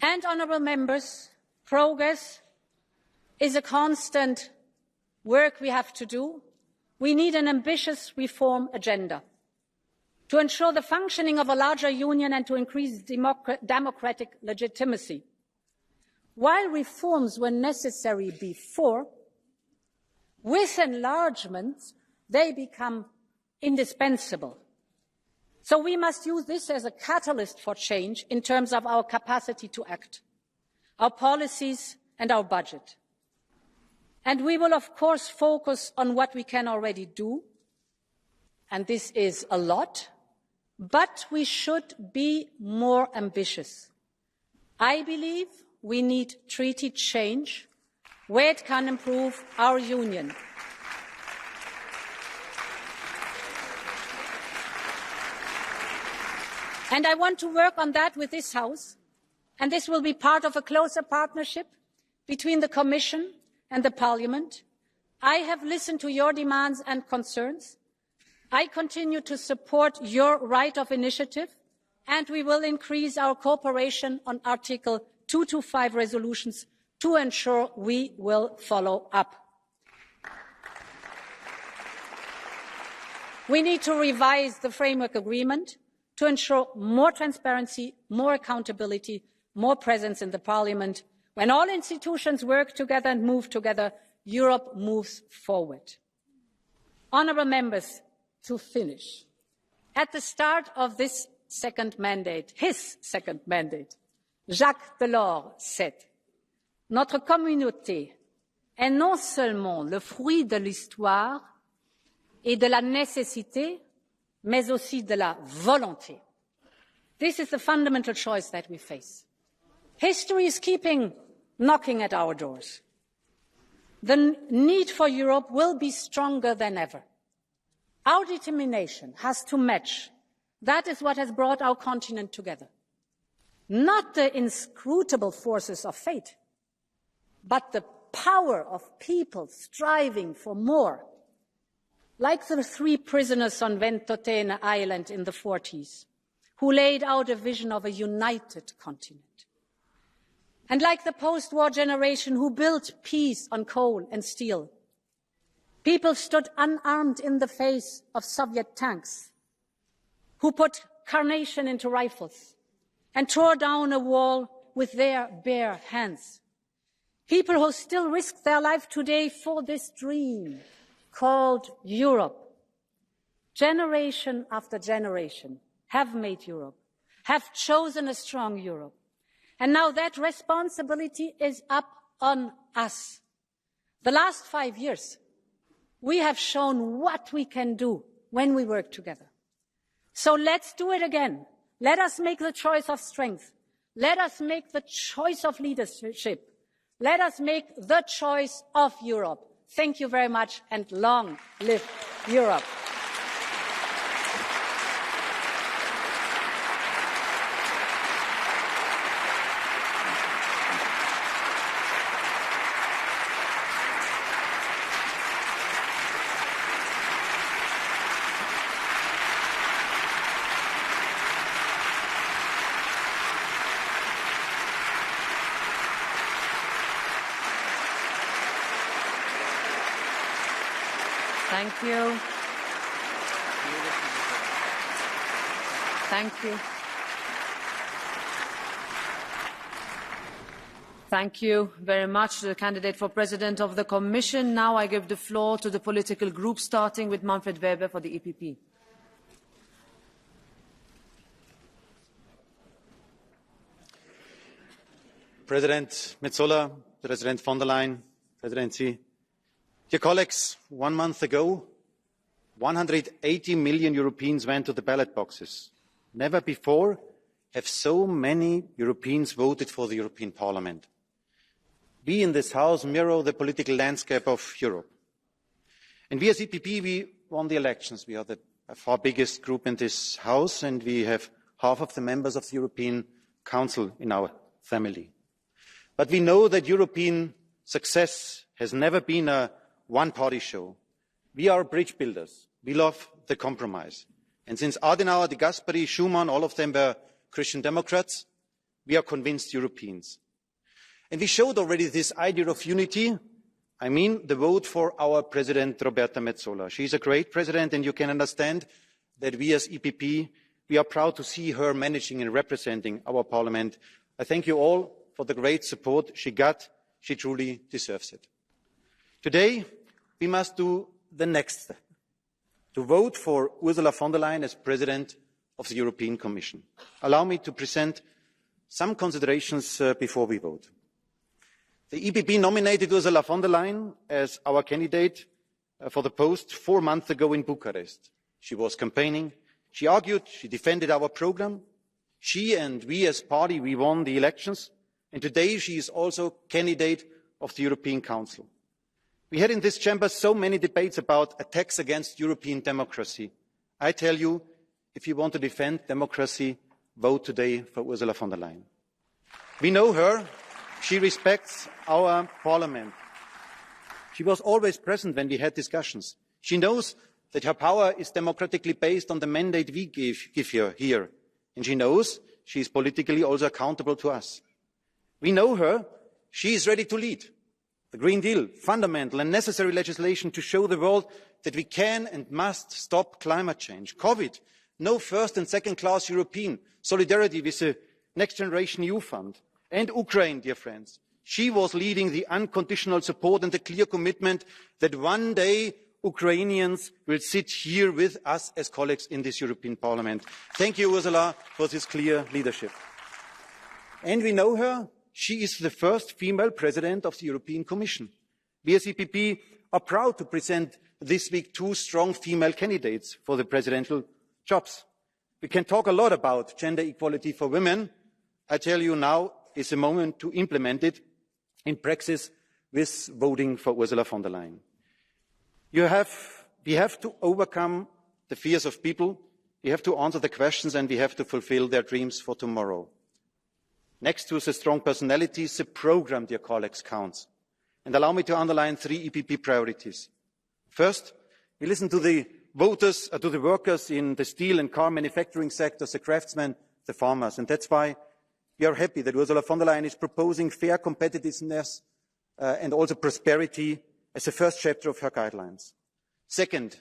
And, honourable members, progress is a constant work we have to do. We need an ambitious reform agenda to ensure the functioning of a larger union and to increase democratic legitimacy. While reforms were necessary before, with enlargement, they become indispensable. So we must use this as a catalyst for change in terms of our capacity to act, our policies and our budget. And we will, of course, focus on what we can already do, and this is a lot, but we should be more ambitious. I believe we need treaty change where it can improve our union. And I want to work on that with this House, and this will be part of a closer partnership between the Commission and the Parliament. I have listened to your demands and concerns. I continue to support your right of initiative, and we will increase our cooperation on Article 225 resolutions to ensure we will follow up. We need to revise the framework agreement to ensure more transparency, more accountability, more presence in the Parliament. When all institutions work together and move together, Europe moves forward. Honourable members, to finish, at the start of this second mandate, his second mandate, Jacques Delors said, notre communauté est non seulement le fruit de l'histoire et de la nécessité, mais aussi de la volonté. This is the fundamental choice that we face. History is keeping knocking at our doors. The need for Europe will be stronger than ever. Our determination has to match. That is what has brought our continent together. Not the inscrutable forces of fate, but the power of people striving for more. Like the 3 prisoners on Ventotene Island in the 40s, who laid out a vision of a united continent. And like the post-war generation who built peace on coal and steel, people stood unarmed in the face of Soviet tanks, who put carnation into rifles and tore down a wall with their bare hands. People who still risk their life today for this dream called Europe. Generation after generation have made Europe, have chosen a strong Europe. And now that responsibility is up on us. The last 5 years, we have shown what we can do when we work together. So let's do it again. Let us make the choice of strength. Let us make the choice of leadership. Let us make the choice of Europe. Thank you very much, and long live Europe.
Thank you. Thank you. Thank you very much to the candidate for President of the Commission. Now I give the floor to the political groups, starting with Manfred Weber for the EPP.
President Metsola, President von der Leyen, Presidency. Dear colleagues, 1 month ago, 180 million Europeans went to the ballot boxes. Never before have so many Europeans voted for the European Parliament. We in this House mirror the political landscape of Europe. And we as EPP, we won the elections. We are the far biggest group in this House, and we have half of the members of the European Council in our family. But we know that European success has never been a one-party show. We are bridge builders. We love the compromise. And since Adenauer, de Gasperi, Schuman, all of them were Christian Democrats, we are convinced Europeans. And we showed already this idea of unity. I mean the vote for our President, Roberta Metsola. She is a great president, and you can understand that we as EPP, we are proud to see her managing and representing our Parliament. I thank you all for the great support she got. She truly deserves it. Today, we must do the next step, to vote for Ursula von der Leyen as President of the European Commission. Allow me to present some considerations before we vote. The EPP nominated Ursula von der Leyen as our candidate for the post 4 months ago in Bucharest. She was campaigning, she argued, she defended our programme. She and we as party, we won the elections, and today she is also candidate of the European Council. We had in this chamber so many debates about attacks against European democracy. I tell you, if you want to defend democracy, vote today for Ursula von der Leyen. We know her. She respects our Parliament. She was always present when we had discussions. She knows that her power is democratically based on the mandate we give her here. And she knows she is politically also accountable to us. We know her. She is ready to lead. The Green Deal, fundamental and necessary legislation to show the world that we can and must stop climate change. COVID, no first and second class European. Solidarity with the Next Generation EU Fund. And Ukraine, dear friends. She was leading the unconditional support and the clear commitment that one day Ukrainians will sit here with us as colleagues in this European Parliament. Thank you, Ursula, for this clear leadership. And we know her. She is the first female president of the European Commission. We as EPP are proud to present this week 2 strong female candidates for the presidential jobs. We can talk a lot about gender equality for women. I tell you now is the moment to implement it in practice with voting for Ursula von der Leyen. We have to overcome the fears of people. We have to answer the questions, and we have to fulfil their dreams for tomorrow. Next to the strong personalities, the programme, dear colleagues, counts. And allow me to underline 3 EPP priorities. First, we listen to the voters, to the workers in the steel and car manufacturing sectors, the craftsmen, the farmers. And that's why We are happy that Ursula von der Leyen is proposing fair competitiveness and also prosperity as the first chapter of her guidelines. Second,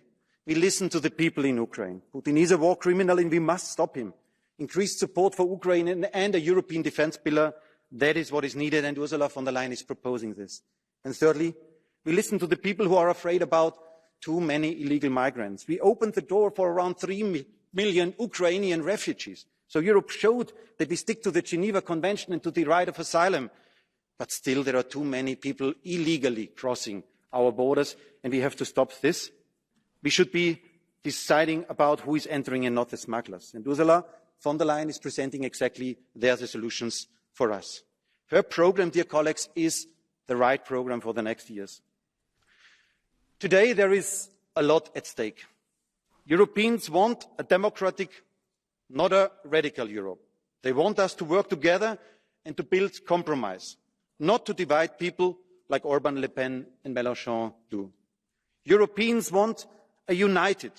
we listen to the people in Ukraine. Putin is a war criminal and we must stop him. Increased support for Ukraine and a European defence pillar, that is what is needed, and Ursula von der Leyen is proposing this. And thirdly, we listen to the people who are afraid about too many illegal migrants. We opened the door for around 3 million Ukrainian refugees. So Europe showed that we stick to the Geneva Convention and to the right of asylum. But still, there are too many people illegally crossing our borders, and we have to stop this. We should be deciding about who is entering and not the smugglers. And Ursula von der Leyen is presenting exactly the solutions for us. Her programme, dear colleagues, is the right programme for the next years. Today, there is a lot at stake. Europeans want a democratic, not a radical Europe. They want us to work together and to build compromise, not to divide people like Orban, Le Pen and Mélenchon do. Europeans want a united,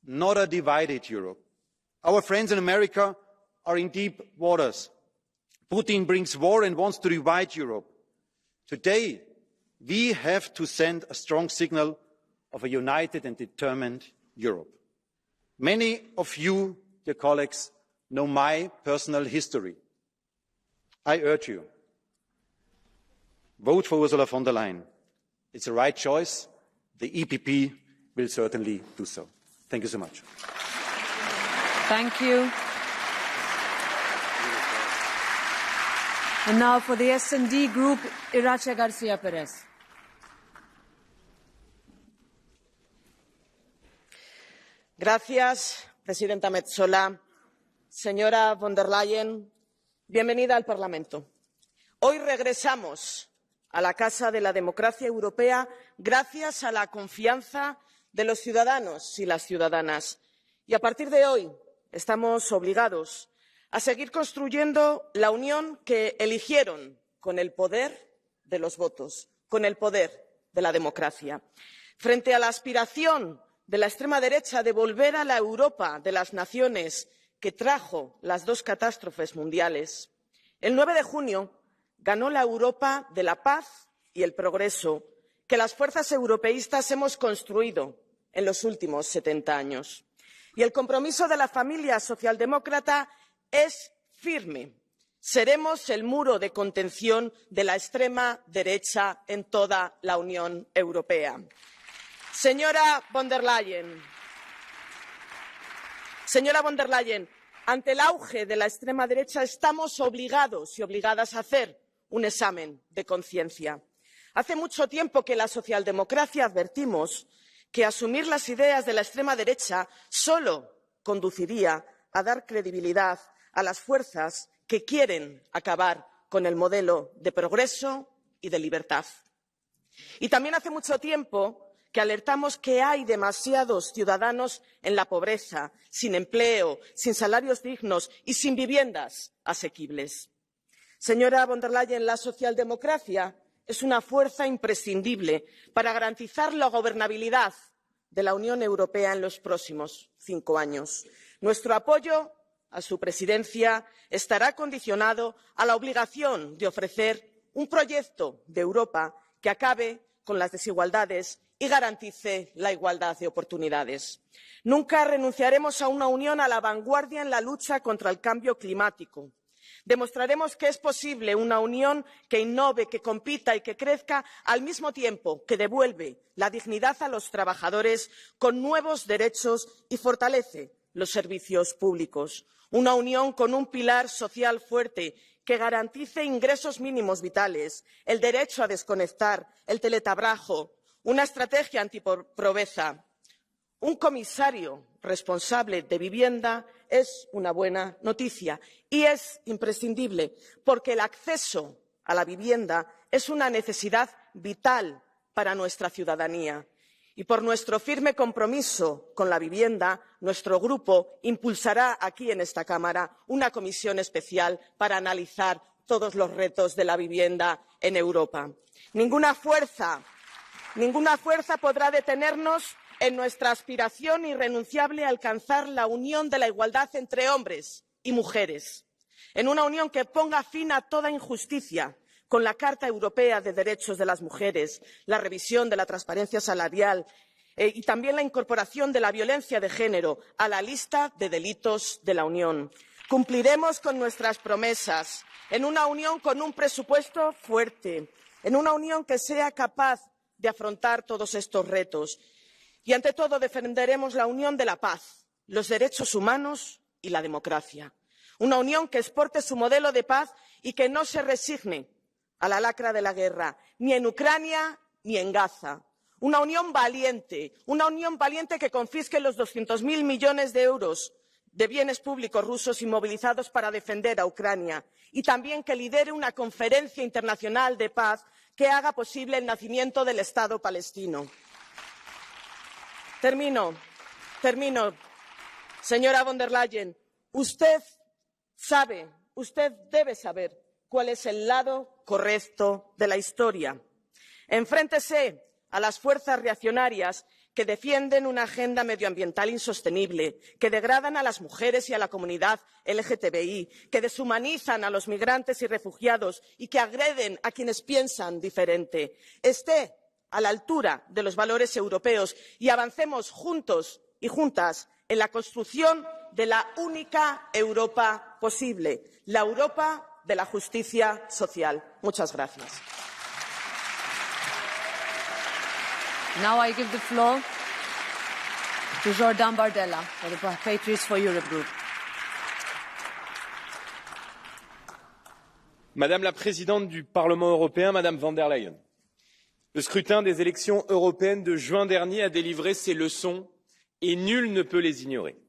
not a divided Europe. Our friends in America are in deep waters. Putin brings war and wants to divide Europe. Today, we have to send a strong signal of a united and determined Europe. Many of you, dear colleagues, know my personal history. I urge you, vote for Ursula von der Leyen. It's the right choice. The EPP will certainly do so. Thank you so much.
Thank you. And now for the S&D Group, Irache Garcia Perez.
Gracias, presidenta Metsola. Señora von der Leyen, bienvenida al Parlamento. Hoy regresamos a la Casa de la Democracia Europea gracias a la confianza de los ciudadanos y las ciudadanas. Y a partir de hoy estamos obligados a seguir construyendo la Unión que eligieron con el poder de los votos, con el poder de la democracia. Frente a la aspiración de la extrema derecha de volver a la Europa de las naciones que trajo las dos catástrofes mundiales, el 9 de junio ganó la Europa de la paz y el progreso que las fuerzas europeístas hemos construido en los últimos 70 años. Y el compromiso de la familia socialdemócrata es firme. Seremos el muro de contención de la extrema derecha en toda la Unión Europea. Señora von der Leyen, ante el auge de la extrema derecha estamos obligados y obligadas a hacer un examen de conciencia. Hace mucho tiempo que la socialdemocracia advertimos que asumir las ideas de la extrema derecha solo conduciría a dar credibilidad a las fuerzas que quieren acabar con el modelo de progreso y de libertad. Y también hace mucho tiempo que alertamos que hay demasiados ciudadanos en la pobreza, sin empleo, sin salarios dignos y sin viviendas asequibles. Señora von der Leyen, la socialdemocracia es una fuerza imprescindible para garantizar la gobernabilidad de la Unión Europea en los próximos 5 años. Nuestro apoyo a su presidencia estará condicionado a la obligación de ofrecer un proyecto de Europa que acabe con las desigualdades y garantice la igualdad de oportunidades. Nunca renunciaremos a una Unión a la vanguardia en la lucha contra el cambio climático. Demostraremos que es posible una Unión que innove, que compita y que crezca al mismo tiempo que devuelve la dignidad a los trabajadores con nuevos derechos y fortalece los servicios públicos. Una Unión con un pilar social fuerte que garantice ingresos mínimos vitales, el derecho a desconectar, el teletrabajo, una estrategia antipobreza. Un comisario responsable de vivienda es una buena noticia y es imprescindible porque el acceso a la vivienda es una necesidad vital para nuestra ciudadanía. Y por nuestro firme compromiso con la vivienda, nuestro grupo impulsará aquí en esta Cámara una comisión especial para analizar todos los retos de la vivienda en Europa. Ninguna fuerza podrá detenernos en nuestra aspiración irrenunciable a alcanzar la unión de la igualdad entre hombres y mujeres. en una Unión que ponga fin a toda injusticia, con la Carta Europea de Derechos de las Mujeres, la revisión de la transparencia salarial y también la incorporación de la violencia de género a la lista de delitos de la Unión. Cumpliremos con nuestras promesas en una Unión con un presupuesto fuerte, en una Unión que sea capaz de afrontar todos estos retos. Y, ante todo, defenderemos la Unión de la paz, los derechos humanos y la democracia. Una Unión que exporte su modelo de paz y que no se resigne a la lacra de la guerra, ni en Ucrania ni en Gaza. Una Unión valiente que confisque los 200.000 millones de euros de bienes públicos rusos inmovilizados para defender a Ucrania, y también que lidere una conferencia internacional de paz que haga posible el nacimiento del Estado palestino. Termino. Señora von der Leyen, usted debe saber cuál es el lado correcto de la historia. Enfréntese a las fuerzas reaccionarias que defienden una agenda medioambiental insostenible, que degradan a las mujeres y a la comunidad LGTBI, que deshumanizan a los migrantes y refugiados y que agreden a quienes piensan diferente. Esté a la altura de los valores europeos y avancemos juntos y juntas en la construcción de la única Europa posible, la Europa de la justicia social. Muchas gracias.
Now I give the floor to Jordan Bardella for the Patriots for Europe group.
Madame la Présidente du Parlement européen, Madame von der Leyen, le scrutin des élections européennes de juin dernier a délivré ses leçons et nul ne peut les ignorer.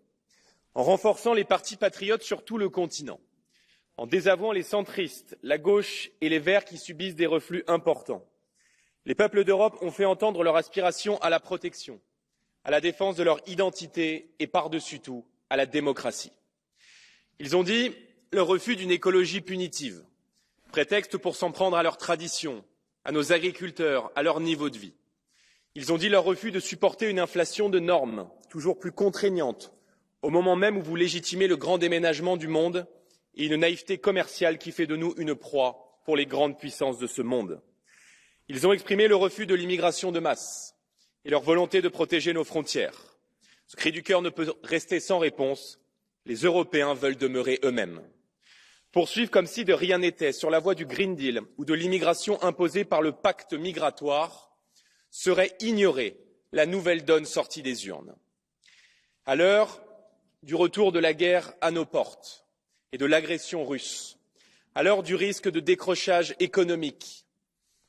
En renforçant les partis patriotes sur tout le continent, en désavouant les centristes, la gauche et les verts qui subissent des reflux importants, les peuples d'Europe ont fait entendre leur aspiration à la protection, à la défense de leur identité et, par-dessus tout, à la démocratie. Ils ont dit le refus d'une écologie punitive, prétexte pour s'en prendre à leurs traditions, à nos agriculteurs, à leur niveau de vie. Ils ont dit leur refus de supporter une inflation de normes toujours plus contraignante, au moment même où vous légitimez le grand déménagement du monde et une naïveté commerciale qui fait de nous une proie pour les grandes puissances de ce monde. Ils ont exprimé le refus de l'immigration de masse et leur volonté de protéger nos frontières. Ce cri du cœur ne peut rester sans réponse. Les Européens veulent demeurer eux-mêmes. Poursuivre comme si de rien n'était sur la voie du Green Deal ou de l'immigration imposée par le pacte migratoire serait ignorer la nouvelle donne sortie des urnes. À l'heure du retour de la guerre à nos portes et de l'agression russe, à l'heure du risque de décrochage économique,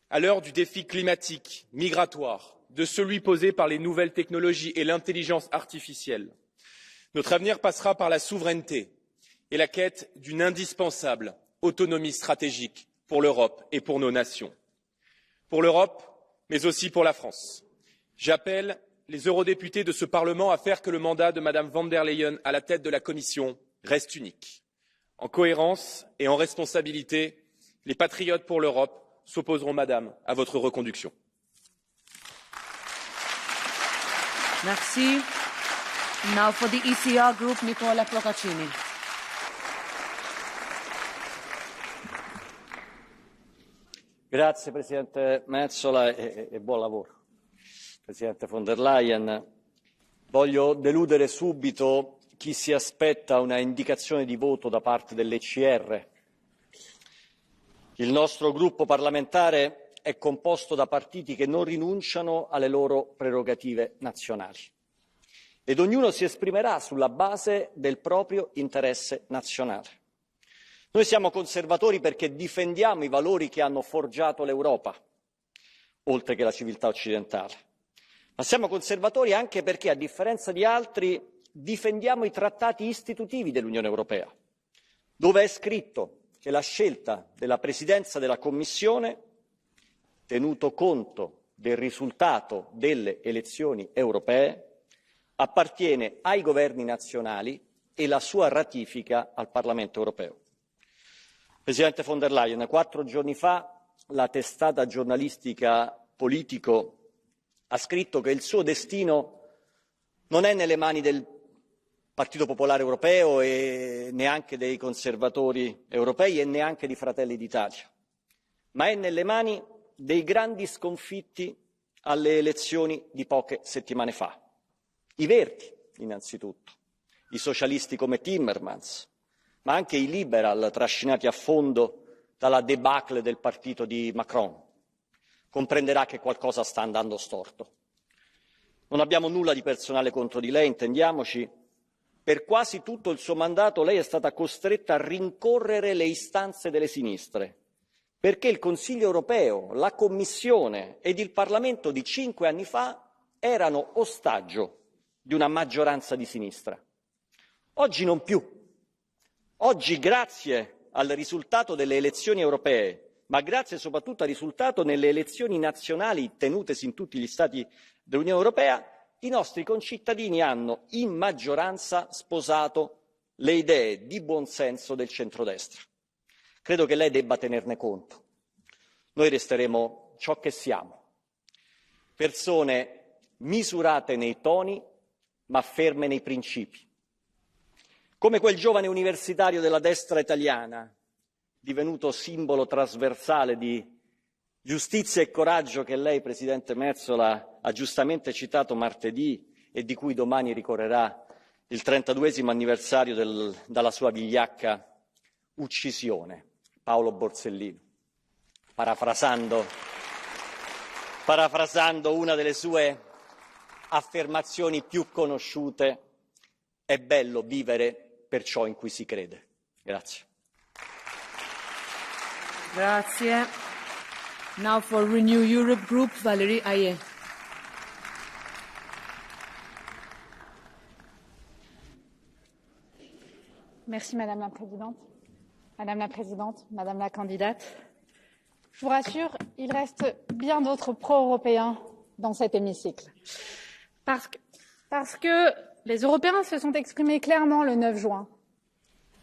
à l'heure du défi climatique, migratoire, de celui posé par les nouvelles technologies et l'intelligence artificielle, notre avenir passera par la souveraineté et la quête d'une indispensable autonomie stratégique pour l'Europe et pour nos nations. Pour l'Europe, mais aussi pour la France. J'appelle les eurodéputés de ce Parlement à faire que le mandat de Mme von der Leyen à la tête de la Commission reste unique. En cohérence et en responsabilité, les patriotes pour l'Europe s'opposeront, Madame, à votre reconduction.
Merci. Now for the ECR group, Nicola Procaccini.
Grazie Presidente Metsola e buon lavoro. Presidente von der Leyen, voglio deludere subito chi si aspetta una indicazione di voto da parte dell'ECR. Il nostro gruppo parlamentare è composto da partiti che non rinunciano alle loro prerogative nazionali ed ognuno si esprimerà sulla base del proprio interesse nazionale. Noi siamo conservatori perché difendiamo i valori che hanno forgiato l'Europa, oltre che la civiltà occidentale. Ma siamo conservatori anche perché, a differenza di altri, difendiamo i trattati istitutivi dell'Unione Europea, dove è scritto che la scelta della Presidenza della Commissione, tenuto conto del risultato delle elezioni europee, appartiene ai governi nazionali e la sua ratifica al Parlamento europeo. Presidente von der Leyen, 4 giorni fa la testata giornalistica Politico ha scritto che il suo destino non è nelle mani del Partito Popolare Europeo e neanche dei conservatori europei e neanche di Fratelli d'Italia, ma è nelle mani dei grandi sconfitti alle elezioni di poche settimane fa. I Verdi, innanzitutto, i socialisti come Timmermans, ma anche i liberal trascinati a fondo dalla debacle del partito di Macron. Comprenderà che qualcosa sta andando storto. Non abbiamo nulla di personale contro di lei, intendiamoci. Per quasi tutto il suo mandato lei è stata costretta a rincorrere le istanze delle sinistre, perché il Consiglio europeo, la Commissione ed il Parlamento di 5 anni fa erano ostaggio di una maggioranza di sinistra. Oggi non più. Oggi, grazie al risultato delle elezioni europee, ma grazie soprattutto al risultato nelle elezioni nazionali tenutesi in tutti gli Stati dell'Unione Europea, i nostri concittadini hanno in maggioranza sposato le idee di buonsenso del centrodestra. Credo che lei debba tenerne conto. Noi resteremo ciò che siamo, persone misurate nei toni ma ferme nei principi. Come quel giovane universitario della destra italiana, divenuto simbolo trasversale di giustizia e coraggio che lei, Presidente Metsola, ha giustamente citato martedì e di cui domani ricorrerà il 32esimo anniversario dalla sua vigliacca uccisione, Paolo Borsellino. Parafrasando una delle sue affermazioni più conosciute, è bello vivere per ciò in cui si crede. Grazie.
Grazie. Now for Renew Europe Group, Valérie Ayé.
Merci Madame la Présidente. Madame la Présidente, Madame la candidate, je vous rassure, il reste bien d'autres pro-européens dans cet hémicycle. Parce que les Européens se sont exprimés clairement le 9 juin,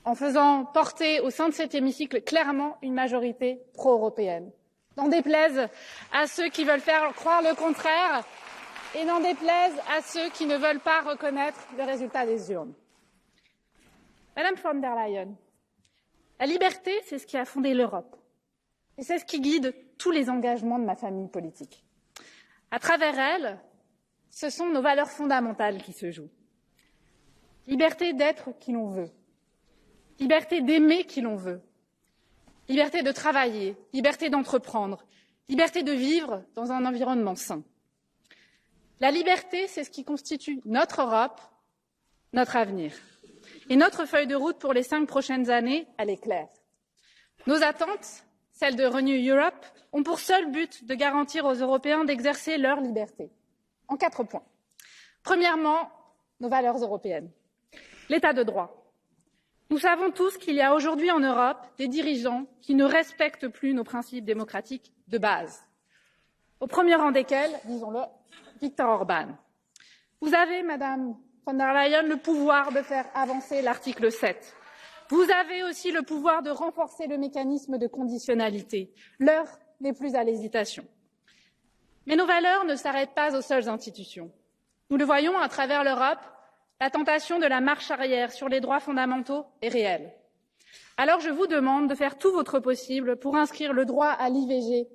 en faisant porter au sein de cet hémicycle clairement une majorité pro-européenne. N'en déplaise à ceux qui veulent faire croire le contraire et n'en déplaise à ceux qui ne veulent pas reconnaître le résultat des urnes. Madame von der Leyen, la liberté, c'est ce qui a fondé l'Europe. Et c'est ce qui guide tous les engagements de ma famille politique. À travers elle, ce sont nos valeurs fondamentales qui se jouent. Liberté d'être qui l'on veut. Liberté d'aimer qui l'on veut. Liberté de travailler. Liberté d'entreprendre. Liberté de vivre dans un environnement sain. La liberté, c'est ce qui constitue notre Europe, notre avenir. Et notre feuille de route pour les 5 prochaines années, elle est claire. Nos attentes, celles de Renew Europe, ont pour seul but de garantir aux Européens d'exercer leur liberté. En 4 points. Premièrement, nos valeurs européennes. L'état de droit. Nous savons tous qu'il y a aujourd'hui en Europe des dirigeants qui ne respectent plus nos principes démocratiques de base. Au premier rang desquels, disons-le, Viktor Orban. Vous avez, Madame von der Leyen, le pouvoir de faire avancer l'article 7. Vous avez aussi le pouvoir de renforcer le mécanisme de conditionnalité. L'heure n'est plus à l'hésitation. Mais nos valeurs ne s'arrêtent pas aux seules institutions. Nous le voyons à travers l'Europe, la tentation de la marche arrière sur les droits fondamentaux est réelle. Alors je vous demande de faire tout votre possible pour inscrire le droit à l'IVG